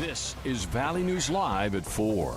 This is Valley News Live at 4.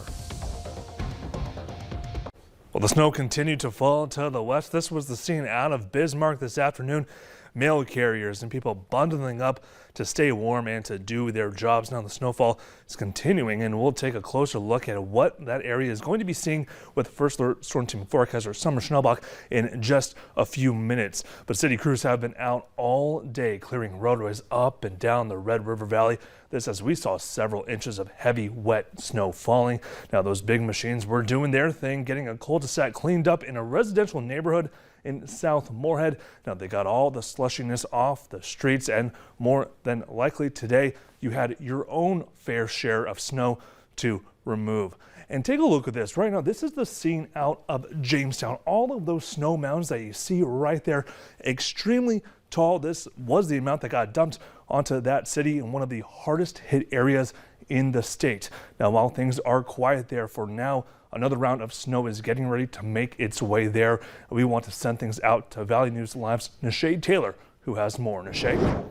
Well, the snow continued to fall to the west. This was the scene out of Bismarck this afternoon. Mail carriers and people bundling up to stay warm and to do their jobs. Now the snowfall is continuing, and we'll take a closer look at what that area is going to be seeing with First Alert Storm Team forecaster Summer Schnellbach in just a few minutes. But city crews have been out all day clearing roadways up and down the Red River Valley. This as we saw several inches of heavy, wet snow falling. Now those big machines were doing their thing, getting a cul-de-sac cleaned up in a residential neighborhood in South Moorhead. Now they got all the slushiness off the streets, and more than likely today you had your own fair share of snow to remove. And take a look at this right now. This is the scene out of Jamestown. All of those snow mounds that you see right there, extremely tall. This was the amount that got dumped onto that city in one of the hardest hit areas in the state. Now while things are quiet there for now, another round of snow is getting ready to make its way there. We want to send things out to Valley News Live's Nishay Taylor, who has more. Nishay?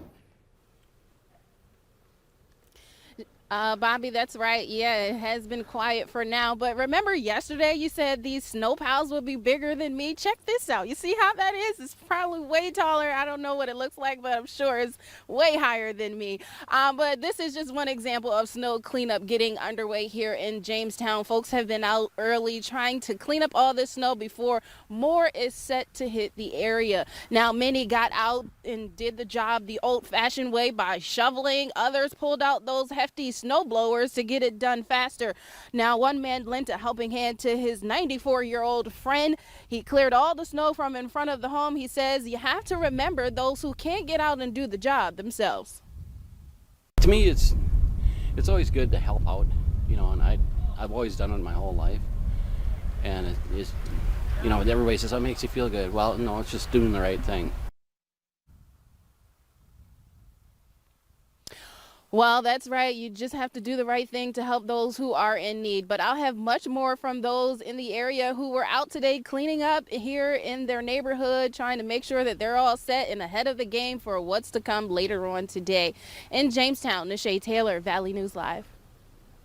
Bobby, that's right. Yeah, it has been quiet for now. But remember yesterday you said these snow piles will be bigger than me? Check this out. You see how that is? It's probably way taller. I don't know what it looks like, but I'm sure it's way higher than me. But this is just one example of snow cleanup getting underway here in Jamestown. Folks have been out early trying to clean up all this snow before more is set to hit the area. Now, many got out and did the job the old-fashioned way by shoveling. Others pulled out those hefty snow blowers to get it done faster. Now, one man lent a helping hand to his 94-year-old friend. He cleared all the snow from in front of the home. He says you have to remember those who can't get out and do the job themselves. To me, it's always good to help out, you know, and I've always done it my whole life. And it's, you know, everybody says, "Oh, it makes you feel good." Well, no, it's just doing the right thing. Well, that's right. You just have to do the right thing to help those who are in need. But I'll have much more from those in the area who were out today cleaning up here in their neighborhood, trying to make sure that they're all set and ahead of the game for what's to come later on today. In Jamestown, Nishay Taylor, Valley News Live.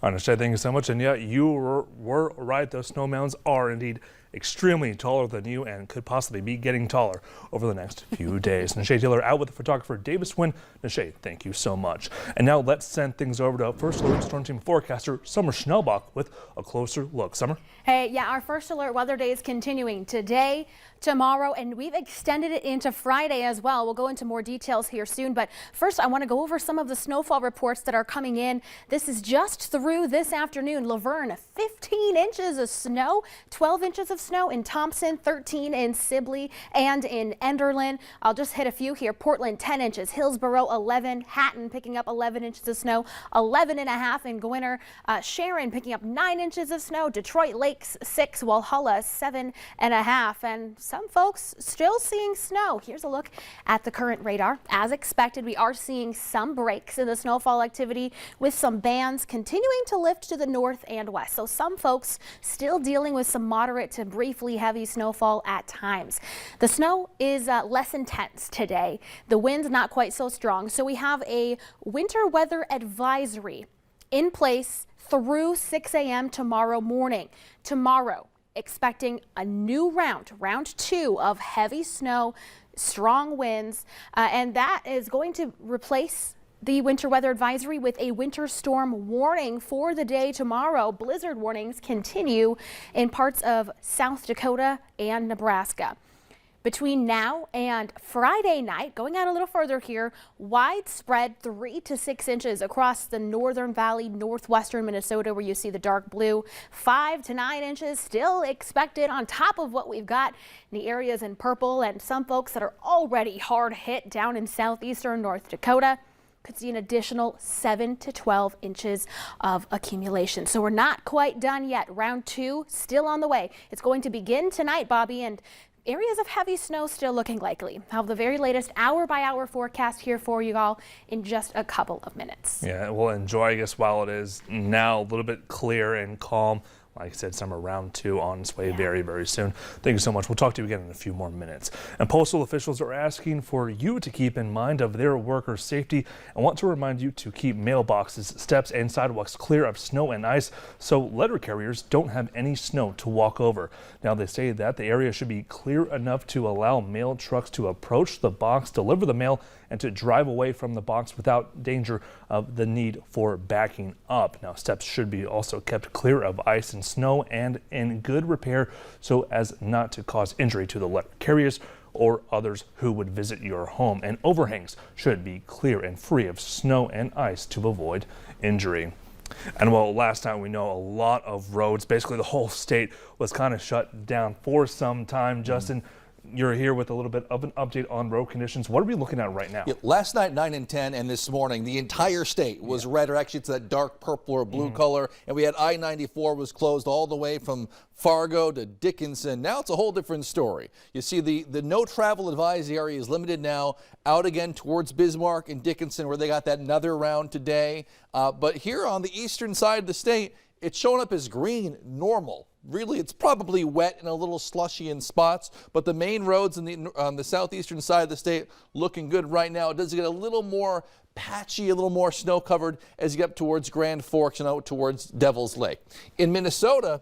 All right, Nishay, thank you so much. And yeah, you were right. Those snow mounds are indeed extremely taller than you and could possibly be getting taller over the next few days. Nishay Taylor out with the photographer Davis Wynn. Nishay, thank you so much. And now let's send things over to First Alert Storm Team forecaster Summer Schnellbach with a closer look. Summer? Hey, yeah, our First Alert weather day is continuing today, tomorrow, and we've extended it into Friday as well. We'll go into more details here soon, but first I want to go over some of the snowfall reports that are coming in. This is just through this afternoon. Laverne, 15 inches of snow, 12 inches of snow in Thompson, 13 in Sibley and in Enderlin. I'll just hit a few here. Portland, 10 inches, Hillsborough, 11, Hatton picking up 11 inches of snow, 11 and a half in Gwinner, Sharon picking up 9 inches of snow, Detroit Lakes, 6, Walhalla, 7 and a half, and some folks still seeing snow. Here's a look at the current radar. As expected, we are seeing some breaks in the snowfall activity with some bands continuing to lift to the north and west. So some folks still dealing with some moderate to briefly heavy snowfall at times. The snow is less intense today. The wind's not quite so strong. So we have a winter weather advisory in place through 6 a.m. tomorrow morning. Tomorrow, expecting a new round 2 of heavy snow, strong winds, and that is going to replace the winter weather advisory with a winter storm warning for the day tomorrow. Blizzard warnings continue in parts of South Dakota and Nebraska. Between now and Friday night, going out a little further here, widespread 3 to 6 inches across the northern valley, northwestern Minnesota, where you see the dark blue. 5 to 9 inches still expected on top of what we've got in the areas in purple, and some folks that are already hard hit down in southeastern North Dakota could see an additional 7 to 12 inches of accumulation. So we're not quite done yet. Round 2 still on the way. It's going to begin tonight, Bobby, and areas of heavy snow still looking likely. I'll have the very latest hour-by-hour forecast here for you all in just a couple of minutes. Yeah, we'll enjoy, I guess, while it is now a little bit clear and calm. Like I said, summer round 2 on its way very, very soon. Thank you so much. We'll talk to you again in a few more minutes. And postal officials are asking for you to keep in mind of their workers' safety and want to remind you to keep mailboxes, steps, and sidewalks clear of snow and ice so letter carriers don't have any snow to walk over. Now, they say that the area should be clear enough to allow mail trucks to approach the box, deliver the mail, and to drive away from the box without danger of the need for backing up. Now, steps should be also kept clear of ice and snow and in good repair so as not to cause injury to the letter carriers or others who would visit your home. And overhangs should be clear and free of snow and ice to avoid injury. And well, last time we know a lot of roads, basically the whole state was kind of shut down for some time. Justin, you're here with a little bit of an update on road conditions. What are we looking at right now? Yeah, last night, 9 and 10, and this morning, the entire state was red, or actually it's that dark purple or blue color. And we had I-94 was closed all the way from Fargo to Dickinson. Now it's a whole different story. You see the no travel advisory area is limited now out again towards Bismarck and Dickinson, where they got that another round today. But here on the eastern side of the state, it's showing up as green, normal. Really, it's probably wet and a little slushy in spots, but the main roads on the southeastern side of the state looking good right now. It does get a little more patchy, a little more snow-covered as you get up towards Grand Forks and out towards Devil's Lake. In Minnesota,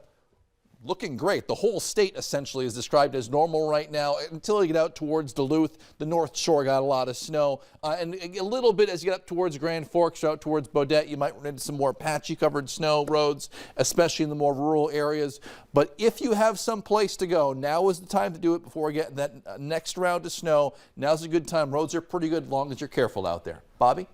looking great. The whole state essentially is described as normal right now until you get out towards Duluth. The North Shore got a lot of snow. And a little bit as you get up towards Grand Forks, out towards Bodette, you might run into some more patchy covered snow roads, especially in the more rural areas. But if you have some place to go, now is the time to do it before we get that next round of snow. Now's a good time. Roads are pretty good as long as you're careful out there. Bobby?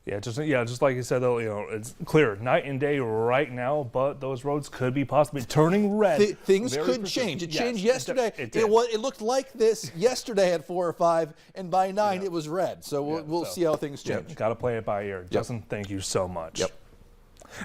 Yeah, just like you said, though, it's clear night and day right now, but those roads could be possibly turning red. Things could change. It changed yesterday. It looked like this yesterday at 4 or 5, and by 9 it was red. So we'll see how things change. Got to play it by ear. Justin, thank you so much. Yep.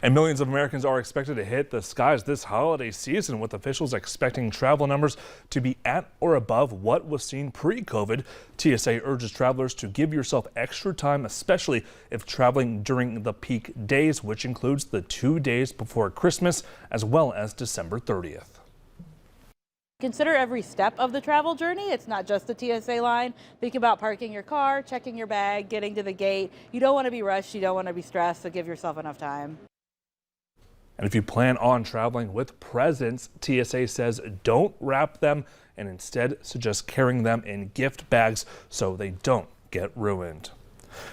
And millions of Americans are expected to hit the skies this holiday season, with officials expecting travel numbers to be at or above what was seen pre-COVID. TSA urges travelers to give yourself extra time, especially if traveling during the peak days, which includes the 2 days before Christmas as well as December 30th. Consider every step of the travel journey. It's not just the TSA line. Think about parking your car, checking your bag, getting to the gate. You don't want to be rushed. You don't want to be stressed, so give yourself enough time. And if you plan on traveling with presents, TSA says don't wrap them and instead suggest carrying them in gift bags so they don't get ruined.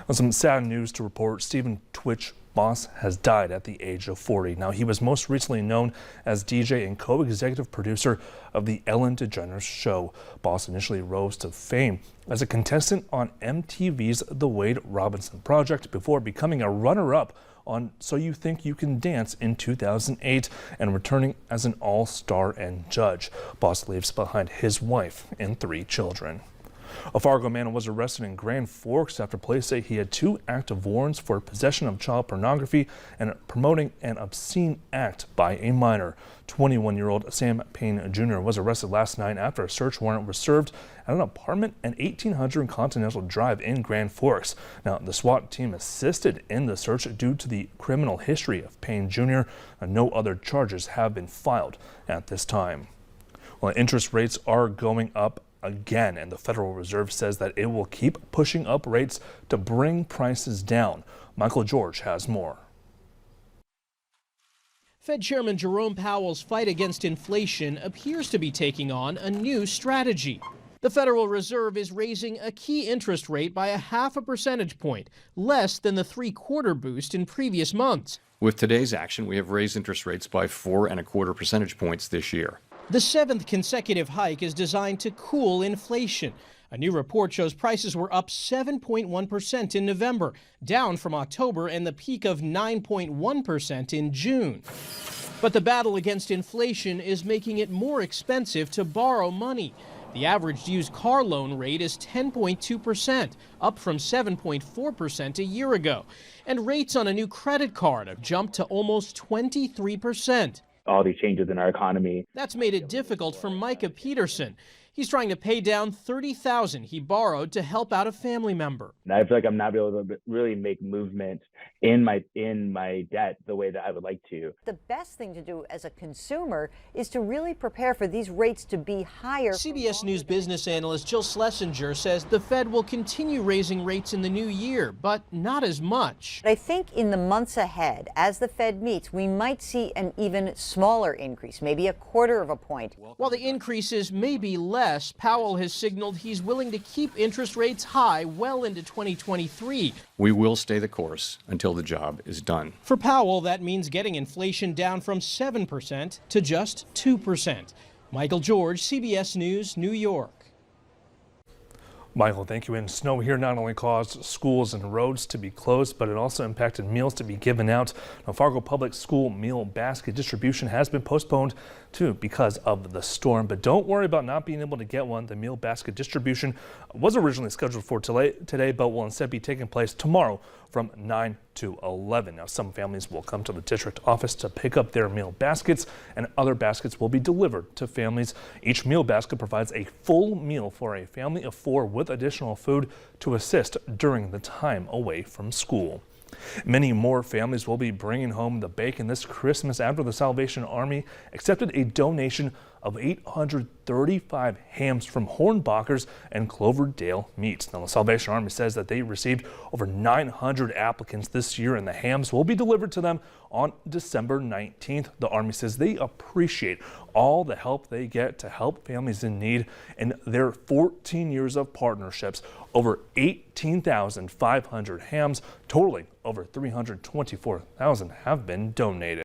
On some sad news to report, Stephen Twitch Boss has died at the age of 40. Now, he was most recently known as DJ and co-executive producer of the Ellen DeGeneres Show. Boss initially rose to fame as a contestant on MTV's The Wade Robinson Project before becoming a runner-up on So You Think You Can Dance in 2008 and returning as an all-star and judge. Boss leaves behind his wife and 3 children. A Fargo man was arrested in Grand Forks after police say he had 2 active warrants for possession of child pornography and promoting an obscene act by a minor. 21-year-old Sam Payne Jr. was arrested last night after a search warrant was served at an apartment at 1800 Continental Drive in Grand Forks. Now, the SWAT team assisted in the search due to the criminal history of Payne Jr. No other charges have been filed at this time. Well, interest rates are going up again, and the Federal Reserve says that it will keep pushing up rates to bring prices down. Michael George has more. Fed Chairman Jerome Powell's fight against inflation appears to be taking on a new strategy. The Federal Reserve is raising a key interest rate by 0.5 percentage point, less than the 3/4 boost in previous months. With today's action, we have raised interest rates by 4.25 percentage points this year. The 7th consecutive hike is designed to cool inflation. A new report shows prices were up 7.1% in November, down from October and the peak of 9.1% in June. But the battle against inflation is making it more expensive to borrow money. The average used car loan rate is 10.2%, up from 7.4% a year ago. And rates on a new credit card have jumped to almost 23%. All these changes in our economy. That's made it difficult for Micah Peterson. He's trying to pay down $30,000 he borrowed to help out a family member. I feel like I'm not able to really make movement in my debt the way that I would like to. The best thing to do as a consumer is to really prepare for these rates to be higher. CBS News business analyst Jill Schlesinger says the Fed will continue raising rates in the new year, but not as much. I think in the months ahead, as the Fed meets, we might see an even smaller increase, maybe 1/4 of a point. While the increases may be less, Powell has signaled he's willing to keep interest rates high well into 2023. We will stay the course until the job is done. For Powell, that means getting inflation down from 7% to just 2%. Michael George, CBS News, New York. Michael, thank you. And snow here not only caused schools and roads to be closed, but it also impacted meals to be given out. Now, Fargo Public School meal basket distribution has been postponed too because of the storm. But don't worry about not being able to get one. The meal basket distribution was originally scheduled for today, but will instead be taking place tomorrow from 9 to 11. Now, some families will come to the district office to pick up their meal baskets, and other baskets will be delivered to families. Each meal basket provides a full meal for a family of 4 with additional food to assist during the time away from school. Many more families will be bringing home the bacon this Christmas after the Salvation Army accepted a donation of 835 hams from Hornbachers and Cloverdale Meats. Now, the Salvation Army says that they received over 900 applicants this year, and the hams will be delivered to them on December 19th. The Army says they appreciate all the help they get to help families in need. In their 14 years of partnerships, over 18,500 hams, totaling over 324,000, have been donated.